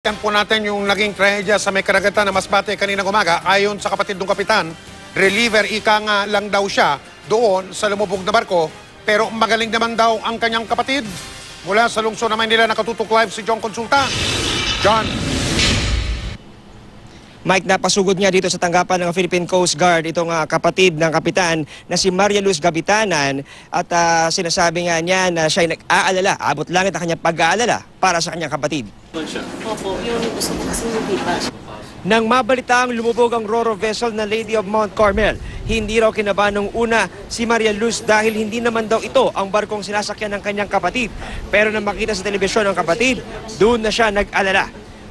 Yan po natin yung naging trahedya sa may karagatan na Masbate kaninang umaga. Ayon sa kapatid ng kapitan, reliever ika nga lang daw siya doon sa lumubog na barko. Pero magaling naman daw ang kanyang kapatid. Mula sa lungsod naman nila nakatutok live si John Consulta. John. Mike, napasugod niya dito sa tanggapan ng Philippine Coast Guard itong kapatid ng kapitan na si Maria Luz Gabitanan at sinasabi nga niya na siya ay nag-aalala, abot langit ang kanyang pag-aalala para sa kanyang kapatid. Opo, yun gusto ko kasi makita. Nang mabalitaang lumubog ang Roro vessel na Lady of Mount Carmel, hindi raw kinabahan nung una si Maria Luz dahil hindi naman daw ito ang barkong sinasakyan ng kanyang kapatid. Pero nang makita sa telebisyon ng kapatid, doon na siya nag-alala.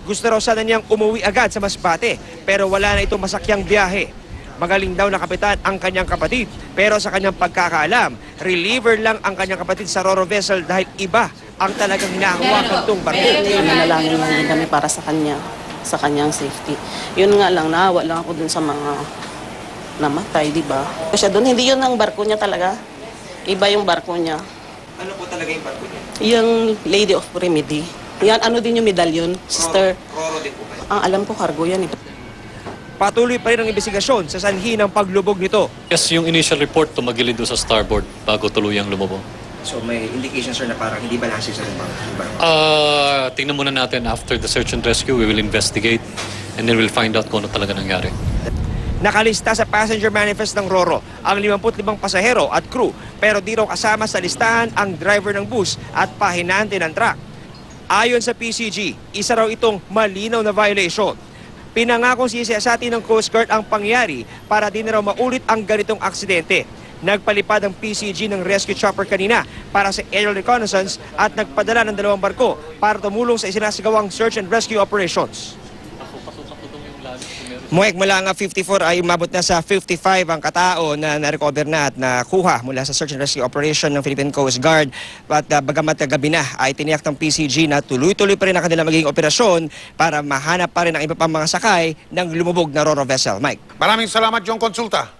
Gusto raw sana niyang umuwi agad sa Masbate, pero wala na itong masakyang biyahe. Magaling daw na kapitan ang kanyang kapatid, pero sa kanyang pagkakaalam, reliever lang ang kanyang kapatid sa Roro vessel dahil iba ang talagang hinahawakan itong barko. Manalangin lang din kami para sa kanya, sa kanyang safety. Yun nga lang, naawa lang ako dun sa mga namatay, di ba? Siya dun, hindi yun ang barko niya talaga. Iba yung barko niya. Ano po talaga yung barko niya? Yung Lady of Remedy. Yan, ano din yung medalyon, sister? Roro din po ba? Ang alam ko, cargo yan. Patuloy pa rin ang investigasyon sa sanhi ng paglubog nito. Yes, yung initial report tumagilid doon sa starboard bago tuluyang lumubog. So may indication sir na parang hindi balanse sa barko. Tingnan muna natin after the search and rescue, we will investigate and then we'll find out kung ano talaga nangyari. Nakalista sa passenger manifest ng Roro ang 55 pasahero at crew pero di raw kasama sa listahan ang driver ng bus at pahinante ng truck. Ayon sa PCG, isa raw itong malinaw na violation. Pinangakong sisiyasati ng Coast Guard ang pangyari para di na raw maulit ang ganitong aksidente. Nagpalipad ang PCG ng rescue chopper kanina para sa aerial reconnaissance at nagpadala ng 2 barko para tumulong sa isinasagawang search and rescue operations. Muek, mula nga 54 ay umabot na sa 55 ang katao na na-recover na at nakuha mula sa search and rescue operation ng Philippine Coast Guard. At bagamat gabi na ay tiniyak ng PCG na tuloy-tuloy pa rin ang kanilang magiging operasyon para mahanap pa rin ang iba pang mga sakay ng lumubog na Roro vessel. Mike. Maraming salamat, John Consulta.